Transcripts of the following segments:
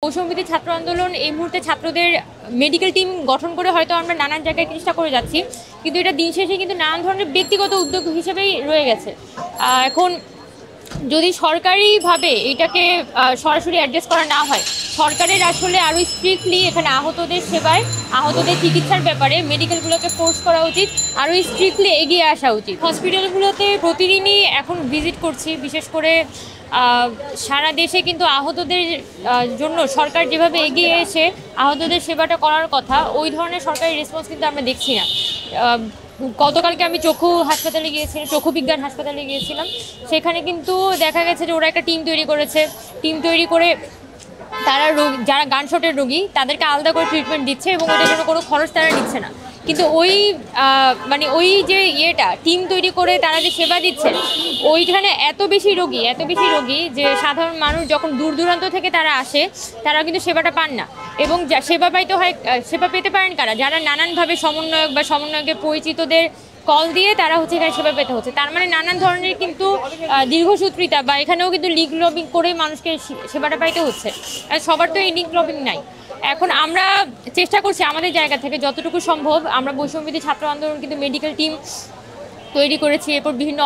বৈষম্যবিরোধী ছাত্র আন্দোলন এই মুহূর্তে ছাত্রদের মেডিকেল টিম গঠন করে হয়তো আমরা নানান জায়গায় চেষ্টা করে যাচ্ছি, কিন্তু এটা দিন শেষে কিন্তু নানান ধরনের ব্যক্তিগত উদ্যোগ হিসেবেই রয়ে গেছে। এখন যদি সরকারিভাবে এটাকে সরাসরি অ্যাড্রেস করা না হয়, সরকারের আসলে আরও স্ট্রিক্টলি এখানে আহতদের সেবায়, আহতদের চিকিৎসার ব্যাপারে মেডিকেলগুলোকে ফোর্স করা উচিত, আরও স্ট্রিক্টলি এগিয়ে আসা উচিত। হসপিটালগুলোতে প্রতিদিনই এখন ভিজিট করছি, বিশেষ করে সারা দেশে কিন্তু আহতদের জন্য সরকার যেভাবে এগিয়ে এসে আহতদের সেবাটা করার কথা, ওই ধরনের সরকারি রেসপন্স কিন্তু আমরা দেখছি না। গতকালকে আমি চক্ষু হাসপাতালে গিয়েছিলাম, চক্ষু বিজ্ঞান হাসপাতালে গিয়েছিলাম, সেখানে কিন্তু দেখা গেছে যে ওরা একটা টিম তৈরি করেছে। টিম তৈরি করে তারা যারা গানশটের রোগী তাদেরকে আলাদা করে ট্রিটমেন্ট দিচ্ছে এবং ওটার জন্য কোনো খরচ তারা নিচ্ছে না। কিন্তু ওই যে টিম তৈরি করে তারা যে সেবা দিচ্ছে, ওইখানে এত বেশি রোগী যে সাধারণ মানুষ যখন দূর দূরান্ত থেকে তারা আসে, তারা কিন্তু সেবাটা পান না। এবং সেবা পেতে পারেন কারা? যারা নানানভাবে সমন্বয়ক বা সমন্বয়কের পরিচিতদের কল দিয়ে তারা এখানে সেবা পেতে হচ্ছে। তার মানে নানান ধরনের কিন্তু দীর্ঘসূত্রিতা বা এখানেও কিন্তু লিগ লবিং করে মানুষকে সেবাটা পাইতে হচ্ছে। আর সবার তো এই লিগ লবিং নাই। এখন আমরা চেষ্টা করছি আমাদের জায়গা থেকে যতটুকু সম্ভব। আমরা বৈষম্যবিরোধী ছাত্র আন্দোলন কিন্তু মেডিকেল টিম তৈরি করেছি, এরপর বিভিন্ন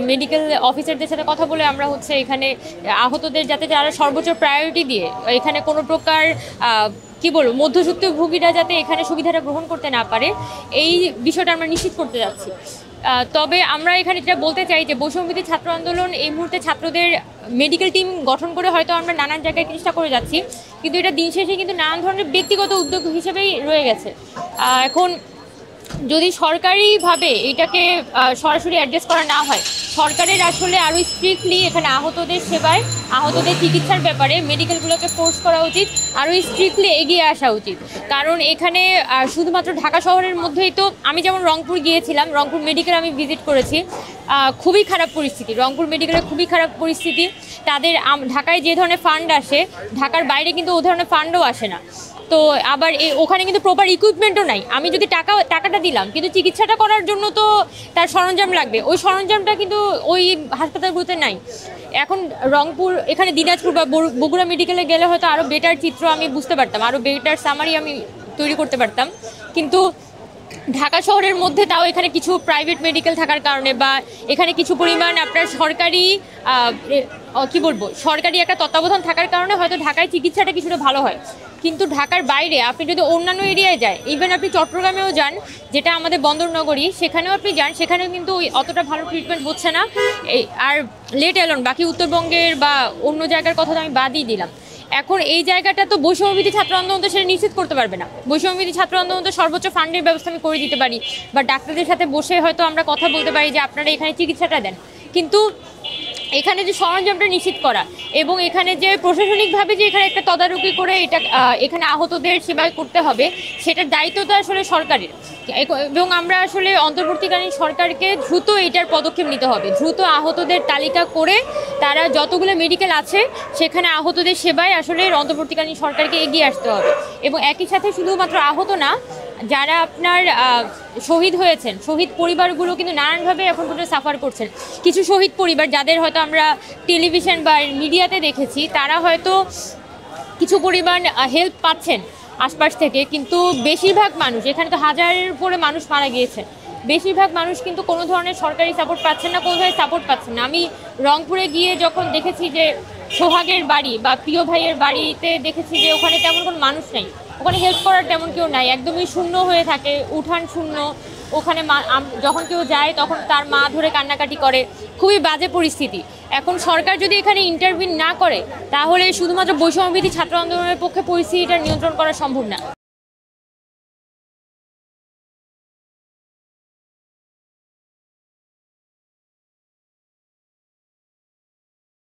মেডিকেল অফিসারদের সাথে কথা বলে আমরা এখানে আহতদের যাতে যারা সর্বোচ্চ প্রায়োরিটি দিয়ে এখানে কোনো প্রকার মধ্যসূত্রভোগীরা যাতে এখানে সুবিধাটা গ্রহণ করতে না পারে, এই বিষয়টা আমরা নিশ্চিত করতে যাচ্ছি। তবে আমরা এখানে যেটা বলতে চাই যে বৈষম্যবিরোধী ছাত্র আন্দোলন এই মুহূর্তে ছাত্রদের মেডিকেল টিম গঠন করে হয়তো আমরা নানান জায়গায় চেষ্টা করে যাচ্ছি, কিন্তু এটা দিন শেষে কিন্তু নানান ধরনের ব্যক্তিগত উদ্যোগ হিসেবেই রয়ে গেছে। এখন যদি সরকারিভাবে এটাকে সরাসরি অ্যাড্রেস করা না হয়, সরকারের আসলে আরও স্ট্রিক্টলি এখানে আহতদের সেবায়, আহতদের চিকিৎসার ব্যাপারে মেডিকেলগুলোকে ফোর্স করা উচিত, আরও স্ট্রিক্টলি এগিয়ে আসা উচিত। কারণ এখানে শুধুমাত্র ঢাকা শহরের মধ্যেই তো, আমি যেমন রংপুর গিয়েছিলাম, রংপুর মেডিকেল আমি ভিজিট করেছি, খুবই খারাপ পরিস্থিতি। রংপুর মেডিকেলে খুবই খারাপ পরিস্থিতি। তাদের ঢাকায় যে ধরনের ফান্ড আসে, ঢাকার বাইরে কিন্তু ও ধরনের ফান্ডও আসে না। তো আবার ওখানে কিন্তু প্রপার ইকুইপমেন্টও নাই। আমি যদি টাকাটা দিলাম, কিন্তু চিকিৎসাটা করার জন্য তো তার সরঞ্জাম লাগবে, ওই সরঞ্জামটা কিন্তু ওই হাসপাতালগুলোতে নাই। এখন রংপুর, এখানে দিনাজপুর বা বগুড়া মেডিকেলে গেলে হয়তো আরও বেটার চিত্র আমি বুঝতে পারতাম, আরও বেটার সামারি আমি তৈরি করতে পারতাম। কিন্তু ঢাকা শহরের মধ্যে তাও এখানে কিছু প্রাইভেট মেডিকেল থাকার কারণে বা এখানে কিছু পরিমাণ আপনার সরকারি একটা তত্ত্বাবধান থাকার কারণে হয়তো ঢাকায় চিকিৎসাটা কিছুটা ভালো হয়। কিন্তু ঢাকার বাইরে আপনি যদি অন্যান্য এরিয়ায় যায়, ইভেন আপনি চট্টগ্রামেও যান, যেটা আমাদের বন্দরনগরী, সেখানেও আপনি যান, সেখানেও কিন্তু অতটা ভালো ট্রিটমেন্ট হচ্ছে না। আর লেট এলন বাকি উত্তরবঙ্গের বা অন্য জায়গার কথা তো আমি বাদই দিলাম। এখন এই জায়গাটা তো বৈষম্যবিরোধী ছাত্র আন্দোলন তো সেটা নিশ্চিত করতে পারবে না। বৈষম্যবিরোধী ছাত্র আন্দোলন তো সর্বোচ্চ ফান্ডের ব্যবস্থা আমি করে দিতে পারি, বা ডাক্তারদের সাথে বসে হয়তো আমরা কথা বলতে পারি যে আপনারা এখানে চিকিৎসাটা দেন। কিন্তু এখানে যে সরঞ্জামটা নিশ্চিত করা এবং এখানে যে প্রশাসনিকভাবে যে এখানে একটা তদারকি করে এখানে আহতদের সেবা করতে হবে, সেটার দায়িত্ব তো আসলে সরকারের। এবং আমরা আসলে অন্তর্বর্তীকালীন সরকারকে দ্রুত এটার পদক্ষেপ নিতে হবে। দ্রুত আহতদের তালিকা করে তারা যতগুলো মেডিকেল আছে সেখানে আহতদের সেবায় আসলে অন্তর্বর্তীকালীন সরকারকে এগিয়ে আসতে হবে। এবং একই সাথে শুধুমাত্র আহত না, যারা আপনার শহীদ হয়েছেন, শহীদ পরিবারগুলো কিন্তু নানানভাবে এখন পর্যন্ত সাফার করছেন। কিছু শহীদ পরিবার যাদের হয়তো আমরা টেলিভিশন বা মিডিয়াতে দেখেছি, তারা হয়তো কিছু পরিমাণ হেল্প পাচ্ছেন আশপাশ থেকে, কিন্তু বেশিরভাগ মানুষ, এখানে তো হাজারের উপরে মানুষ মারা গিয়েছেন, বেশিরভাগ মানুষ কিন্তু কোনো ধরনের সরকারি সাপোর্ট পাচ্ছেন না, কোনো ধরনের সাপোর্ট পাচ্ছেন না। আমি রংপুরে গিয়ে যখন দেখেছি যে সোহাগের বাড়ি বা প্রিয় ভাইয়ের বাড়িতে দেখেছি যে ওখানে তেমন কোনো মানুষ নেই, ওখানে হেল্প করার তেমন কেউ নাই, একদমই শূন্য হয়ে থাকে, উঠান শূন্য। ওখানে যখন কেউ যায় তখন তার মা ধরে কান্নাকাটি করে, খুবই বাজে পরিস্থিতি। এখন সরকার যদি এখানে ইন্টারভিউ না করে, তাহলে শুধুমাত্র বৈষম্যবিরোধী ছাত্র আন্দোলনের পক্ষে পরিস্থিতিটা নিয়ন্ত্রণ করা সম্ভব না।